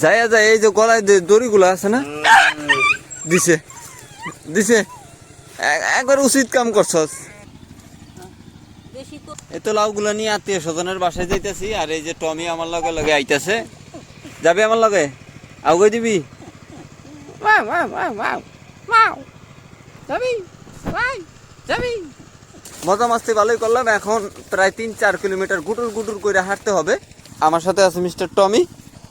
যায় এই যে গলায় দড়িগুলো আছে না, দিছে দিছে একবার উচিত কাম করছস। এই তো লাউগুলো নিয়ে আত্মীয় স্বজনের বাসায় যাইতেছি, আর এই যে টমি আমার লগে লগে আইতাছে। যাবি আমার লগে? আউগে দিবি? যাবি? মজা মাস্তি ভালোই করলাম। এখন প্রায় 3-4 কিলোমিটার গুটুর গুটুর করে হাঁটতে হবে। আমার সাথে আছে মিস্টার টমি।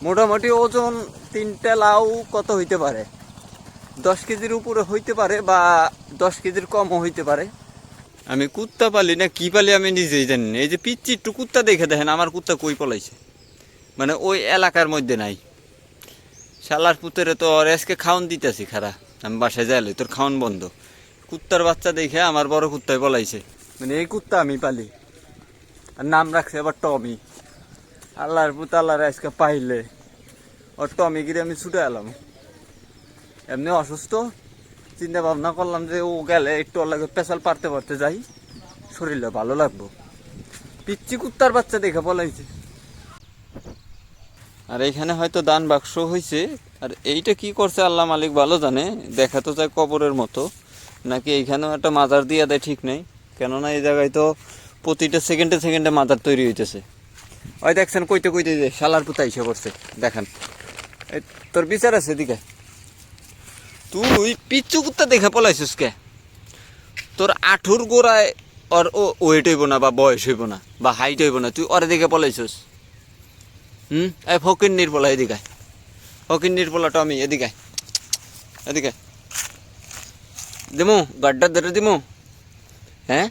মোটামুটি ওজন 3টা লাউ কত হইতে পারে? 10 কেজির উপরে হইতে পারে, বা 10 কেজির কমও হইতে পারে। আমি কুত্তা পালি না কি পালি আমি নিজেই জানি না। এই যে পিচ্ছি একটু কুত্তা দেখে দেখেন, আমার কুত্তা কই পলাইছে, মানে ওই এলাকার মধ্যে নাই। শালার পুতেরে তো আর আজকে খাওয়ান দিতেছি খারা, আমি বাসায় যাইলে তোর খাওয়ান বন্ধ। কুত্তার বাচ্চা দেখে আমার বড় কুত্তায় পলাইছে, মানে এই কুত্তা আমি পালি। আর নাম রাখছে আবার টমি। আল্লাহর পুত আল্লাহর আজকে পাইলে ওর টমি গিরে আমি ছুটে এলাম। এমনি অসুস্থ, চিন্তা ভাবনা করলাম যে ও গেলে একটু ওর লাগে পেশাল পারতে পারতে যাই, শরীরে ভালো লাগবো। পিচ্ছি কুত্তার বাচ্চা দেখে পলাইছে। আর এইখানে হয়তো দান বাক্স হয়েছে, আর এইটা কি করছে আল্লাহ মালিক ভালো জানে। দেখা তো যায় কবরের মতো, নাকি এইখানেও একটা মাজার দিয়ে দেয় ঠিক নেই। কেননা এই জায়গায় তো প্রতিটা সেকেন্ডে সেকেন্ডে মাজার তৈরি হইতেছে। ওই দেখছেন কইতে কইতে যে শালার পুতা এসে পড়ছে, দেখেন এই তোর বিচার আছে এদিকে। তুই পিচ্ছু কুত্তা দেখে পলাইছিস কে? তোর আঠুর গোড়ায় ওর ওয়েট হইব না, বা বয়স হইব না, বা হাইট হইব না, তুই ওরে দেখে পলাইছিস। এই ফকির নির্পলা এদিকে, ফকির নির্পলা টমি এদিকে, এদিকে দিমু গাড্ডা ধরে দিমু। হ্যাঁ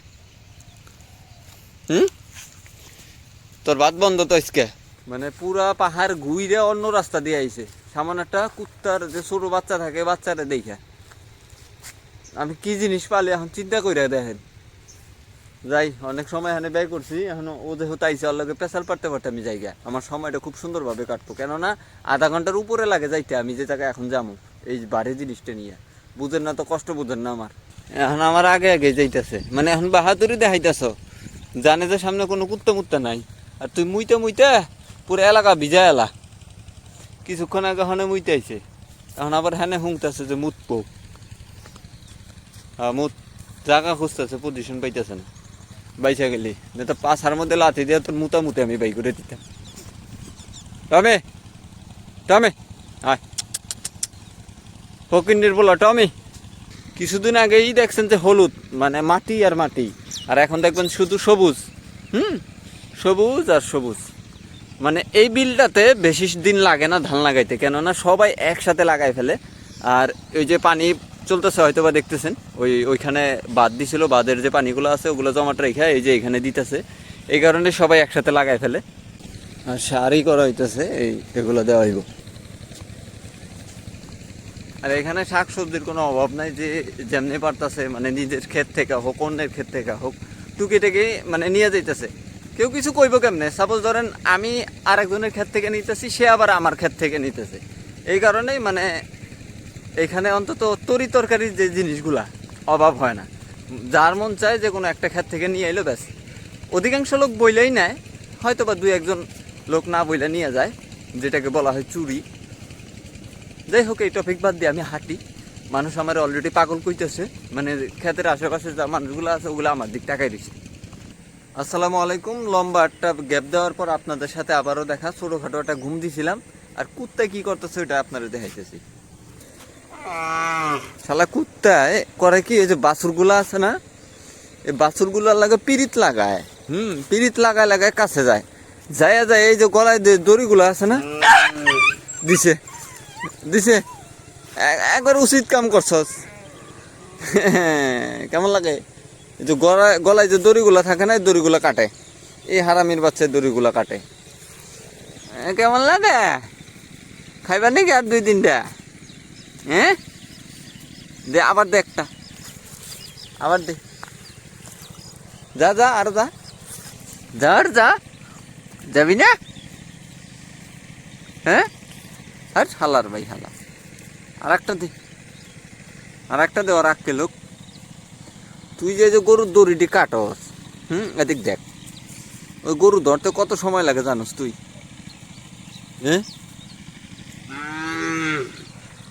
তোর বাদ বন্ধ তো আজকে। মানে পুরা পাহাড় ঘুইরে অন্য রাস্তা দিয়ে আইছে। সামান্য একটা কুত্তার যে ছোট বাচ্চা থাকে, বাচ্চারে দেখে আমি কি জিনিস পালি এখন চিন্তা করে দেখেন। যাই অনেক সময় এখানে ব্যয় করছি, এখন ও যেহেতু আইসে ওর লগে পেশাল পারতে পারতে আমি জায়গা আমার সময়টা খুব সুন্দরভাবে কাটবো। কেননা আধা ঘন্টার উপরে লাগে যাইতে আমি যে জায়গায় এখন যাবো এই বাড়ি জিনিসটা নিয়ে। বুঝেন না তো, কষ্ট বুঝেন না আমার। এখন আমার আগে আগে যাইতেছে, মানে এখন বাহাদুরি দেখাইতেছ, জানে যে সামনে কোনো কুত্তা মুত্তা নাই। আর তুই মুইতে মুইতে পুরো এলাকা ভিজা এলা। কিছুক্ষণ আগে হনে মুইতে আইছে, এখন আবার হ্যানে হুংতেছে যে মুতবো। মুত জায়গা খুঁজতেছে, পজিশন পাইতেছে না। বাইসা গেলি না তো পাশার মধ্যে লাথি দিয়ে তোর মুতামুতি আমি বাই করে দিতাম। টমে টমে আয়, ফকির নির্বলা টমি। কিছুদিন আগেই দেখছেন যে হলুদ, মানে মাটি আর মাটি, আর এখন দেখবেন শুধু সবুজ। সবুজ আর সবুজ। মানে এই বিলটাতে বেশি দিন লাগে না ধান লাগাইতে, কেননা সবাই একসাথে লাগাই ফেলে। আর ওই যে পানি চলতেছে হয়তো বা দেখতেছেন, ওইখানে বাঁধ দিছিল, বাঁধের যে পানিগুলো আছে ওগুলো জমাট রেখে এই যে এখানে দিতেছে। এই কারণে সবাই একসাথে লাগাই ফেলে, আর সারই করা হইতেছে, এগুলো দেওয়া হইব। আর এখানে শাক সবজির কোনো অভাব নাই, যে যেমনি পারতেছে মানে নিজের ক্ষেত থেকে হোক অন্যের ক্ষেত থেকে হোক টুকি টেকে মানে নিয়ে যাইতেছে। কেউ কিছু কইব কেমনে? সাপোজ ধরেন আমি আরেকজনের ক্ষেত থেকে নিতেছি, সে আবার আমার ক্ষেত থেকে নিতেছে। এই কারণেই মানে এখানে অন্তত তরি তরকারির যে জিনিসগুলা অভাব হয় না। যার মন চায় যে কোনো একটা ক্ষেত থেকে নিয়ে এলো ব্যাস। অধিকাংশ লোক বইলেই নেয়, হয়তো বা 2-1 লোক না বইলে নিয়ে যায়, যেটাকে বলা হয় চুরি। যাই হোক, এই টপিক বাদ দিয়ে আমি হাঁটি। মানুষ আমার অলরেডি পাগল কইতেছে, মানে ক্ষেতের আশেপাশে যা মানুষগুলো আছে ওগুলো আমার দিক তাকাই দিচ্ছে। আসসালামু আলাইকুম। লম্বা একটা গ্যাপ দেওয়ার পর আপনাদের সাথে আবারও দেখা। ছোটোখাটো একটা ঘুম দিছিলাম, আর কুত্তা কি করতেছে ওইটা আপনারা দেখাইতেছি। শালা কুত্তায় করে কি, এই যে বাছুরগুলা আছে না, এই বাছুরগুলার লাগে পিরিত লাগায়। পিরিত লাগায় লাগায় কাছে যায় যায় এই যে গলায় দড়িগুলো আছে না, দিছে দিছে একবার উচিত কাম করছস। কেমন লাগে? এই যে গলায় যে দড়িগুলা থাকে না, দড়িগুলা কাটে, এই হারামির বাচ্চার দড়িগুলা কাটে। কেমন লাগে? খাইবার নাকি আর 2-3টা? হ্যাঁ দে, আবার দে একটা, আবার দে, যা যা আর যা যা আর যা, যাবি না? হ্যাঁ আর হালার ভাই হালা, আর একটা দে, আর একটা দে। আর আঁককে লোক, তুই যে গরুর দড়িটি কাটস, এদিক দেখ, ওই গরু ধরতে কত সময় লাগে জানোস তুই? হ্যাঁ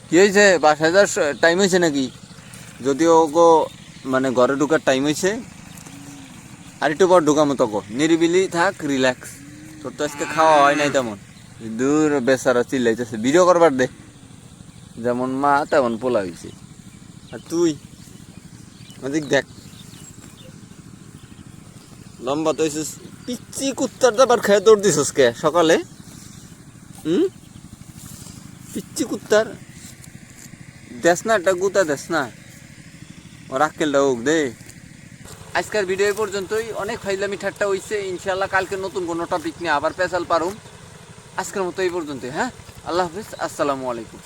কি হয়েছে, বাসায় যাওয়ার টাইম হয়েছে নাকি? যদিও গো মানে ঘরে ঢুকার টাইম হয়েছে, আর একটু পর ঢুকামো তখন। নিরিবিলি থাক, রিল্যাক্স। তোর তো আজকে খাওয়া হয় নাই তেমন। দূর বেচারা চিল্লাইতেছে, ভিডিও করবার দে। যেমন মা তেমন পোলা হয়েছে। আর তুই ওদিক দেখ, লম্বা তো হয়েছিস। পিচ্ছি কুত্তার দাবার খেয়ে দৌড় দিছিস কে সকালে? পিচ্ছি কুত্তার দেশ না, একটা গুতা দেশ না, ও রাক্কেলটা হোক দে। আজকের ভিডিও এই পর্যন্তই। অনেক ফাইজলামি ঠাট্টা হইছে। ইনশাল্লাহ কালকে নতুন কোনো টপিক নিয়ে আবার পেশাল পারুম। আজকের মতো এই পর্যন্তই। হ্যাঁ, আল্লাহ হাফিজ, আসসালামু আলাইকুম।